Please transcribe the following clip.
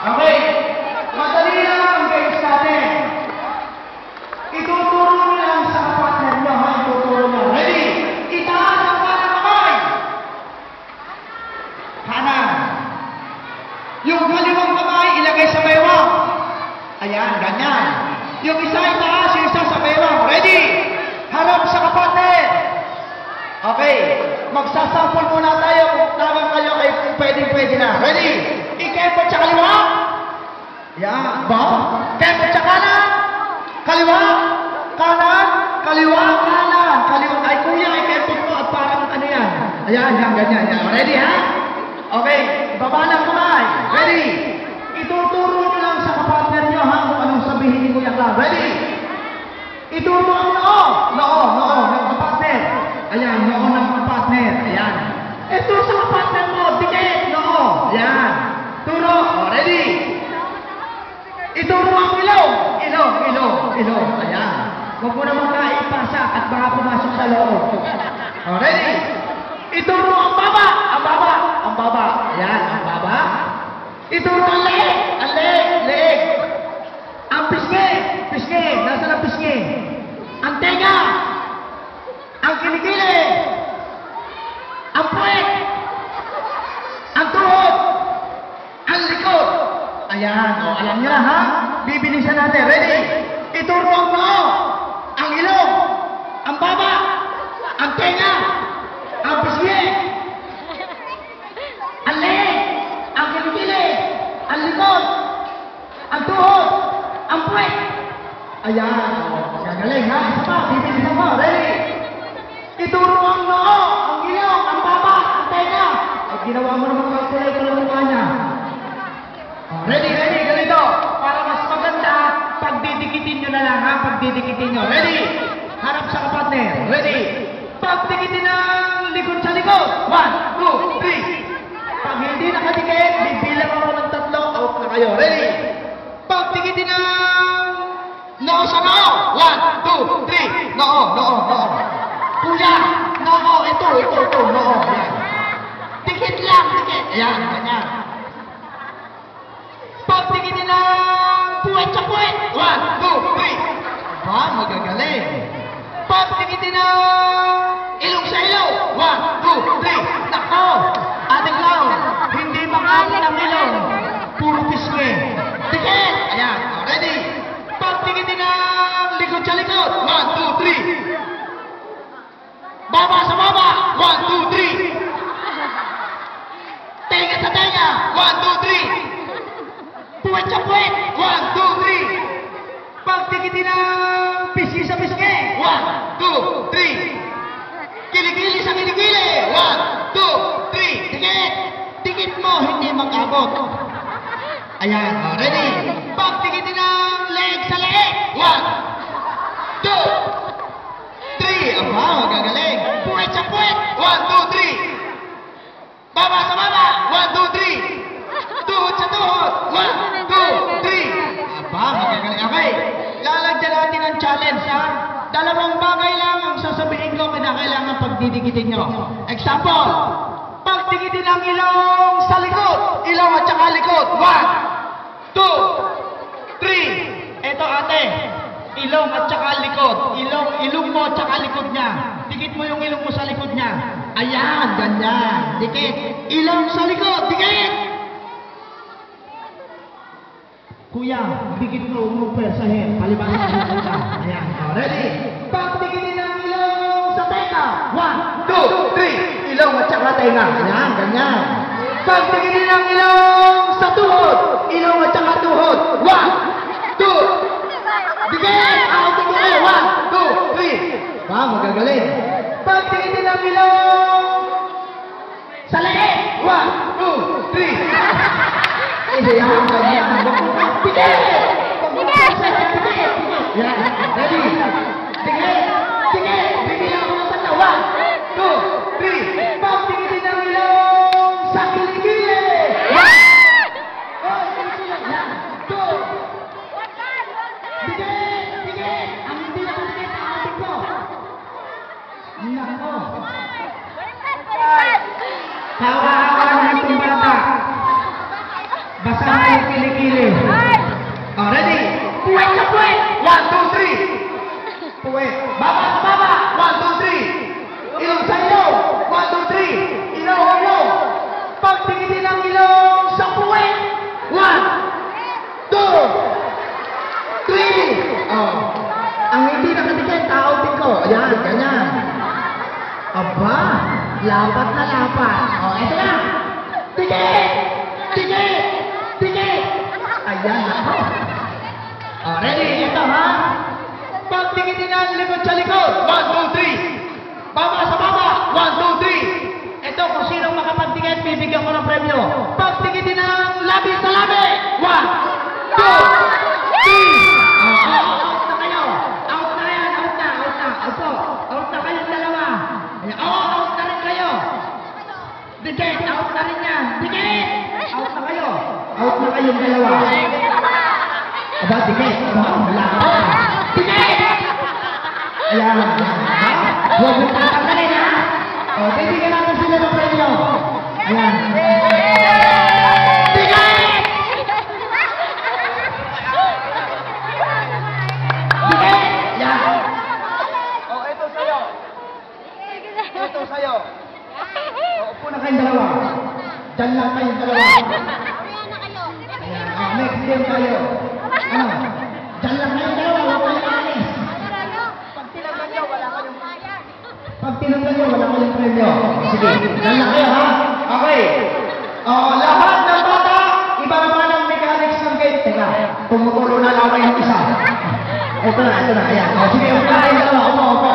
Okay. Madali lang ang games natin. Ituturo nyo lang sa partner nyo, ha? Ituturo nyo. Ready? Itaas ang parang kamay. Kanan. Yung kaliwang kamay, ilagay sa baywang. Ayan, ganyan. Yung isa itaas, yung isa sa baywang. Ready? Harap sa kapatner. Okay. Magsasample muna tayo kung tama kayo ay pwede na. Ready? Ikepot sa kaliwa. Yan. Ba? Kepot sa kanan. Kaliwa. Kanan. Kaliwa. Kanan. Kaliwa. Ay kuya, ikepot mo at parang ano yan. Ayan, yan, ganyan. Yan. Ready ha? Okay. Baba ng kamay. Ready? Ituturo nyo lang sa kapatner nyo ha kung anong sabihin ni Kuya Cla. Ready? Ituturo ang noo. Noo ng kapatner. Ayan, noo ng kapatner. Ayan. Ito sa kapatner mo. Dikit. Noo. Ayan. Turo. O, ready? Ituro ang ilong. Ilong. Ayan. Huwag mo naman kaipasa at baka pumasok sa loob. O, ready? Ituro ang baba. Ang baba. Ayan, ang baba. Ituro ang leeg. Leeg. Ang pisngi. Nasaan ang pisngi? Ang tenga. Ang kilikili. Ang puwet. Ang tuhod. Ang likod. Ayan. O, alam nyo na, ha? Bibilisan natin. Ready? Ituro ang noo. Ang ilong. Ang baba. Ang tenga. Ang pisngi. Ang leeg. Ang kilikili. Ang likod. Ang tuhod. Ang puwet. Ayan. O, gagaling, ha? Isa pa. Bibilisan mo. Ready? Ituro ang noo, ang ilong, ang baba, ang tenga. Ay, ginawa mo naman kalkulay ko lang mukha niya. Ready, ganito. Para mas maganda, pagdidikitin nyo na lang, ha? Pagdidikitin nyo. Ready? Harap sa kapatner. Ready? Pagdikitin ng likod sa likod. 1, 2, 3. Pag hindi nakadikit, bibilang ako ng 3, out na kayo. Ready? Pagdikitin ng noo sa noo. 1, 2, 3. Noo. Kuya, noo, ito, noo. Ayan. Dikit lang. Ayan, ganyan. Pagdikitin ng puwet sa puwet. 1, 2, 3. Aba, magagaling. Pagdikitin ng ilong sa ilong. 1, 2, 3. Nako, ating lao, hindi makain ng ilong. Puro pisngi. Dikit. Ayan, ready. Pagdikitin ng likod sa likod. 1, 2, 3. Baba sa baba. 1, 2, 3. Tenga sa tenga. 1, 2, 3. Puwet sa puwet. 1, 2, 3. Pagdikitin ng pisngi sa pisngi. 1, 2, 3. Kilikili sa kilikili. 1, 2, 3. Dikit mo, hindi mag-abot. Ayan, ready? Pagdikitin ng leeg sa leeg. 1, 2, 3. Aba, magagaling. Puwet sa puwet. 1, 2, 3. Baba sa baba. 1, 2, 3. Tuhod sa tuhod. 1, 2, 3. Aba, magagaling. Okay. Lalagyan natin ang challenge, ha? 2 bagay lang ang sasabihin ko kailangan pagdidikitin nyo. Example. Pagdikitin ang ilong sa likod. Ilong at saka likod. 1, 2, 3. Ito, ate. Ilong at saka likod. Ilong mo at saka likod niya. Dikit mo yung ilong mo sa likod niya. Ayan, ganyan. Dikit. Ilong sa likod. Dikit! Kuya, dikit mo, umupwersahin. Palibanin mo sa ayan. Ready? Pagdikitin ang ilong sa tenga. 1, 2, 3. Ilong at saka tenga. Ayan, ganyan. Pagdikitin ang ilong sa tuhod. Ilong at saka tuhod. 1, 2, dikit! Out of the way! 1, 2, 3. Wow, magagaling. Pagdikitin ang ilong sa leeg. 1, 2, 3. Hindi ako ganyan. Dikit! Dikit! Yan. Ready? Dikit! Bigyan ako ng 1, 2, 3. Pagdikitin ang ilong sa kilikili. 1, 2, dikit! Ang hindi na dikit ang ating ko. Nako. Kawawa na itong bata. Basa na yung kilikili. Lapat na lapat. O, eto na. Tikit! Tikit! Tikit! Ayan na. O, ready? Ito, ha? Pagtikitin na likod sa likod. 1, 2, 3. Baba sa baba. 1, 2, 3. Ito, kung sino makapagtikit, bibigyan ko ng premyo. Pagtikitin ng labi sa labi. 1, 2, 3. Out na kayo. Out na yan. Out na. Out na. Out po. Out na kayong dalawa. Out na rin kayo. Dikit. Out na rin yan. Dikit. Out na kayo. Out na kayong dalawa. Aba, dikit. Wala ka. Dikit. Ayan. Huwag mo tatanggalin, ha? O, bibigyan natin sila ng premyo. Ayan. Dikit! Dikit! Ayan. O, ito sa'yo. Ito sa'yo. O, upo na kayong dalawa. Diyan lang kayong dalawa. Ayan. O, next game tayo. Ano? Diyan lang kayong dalawa. Huwag kayong alis. Pag tinanggal nyo, wala kayong premyo. Sige, dyan lang kayo, ha? Okay. Lahat ng bata, iba naman ang mechanics ng gate. Teka, tumutulo na lang yung isa. Ito na, ayan. Sige, upo na kayong dalawa. Upo.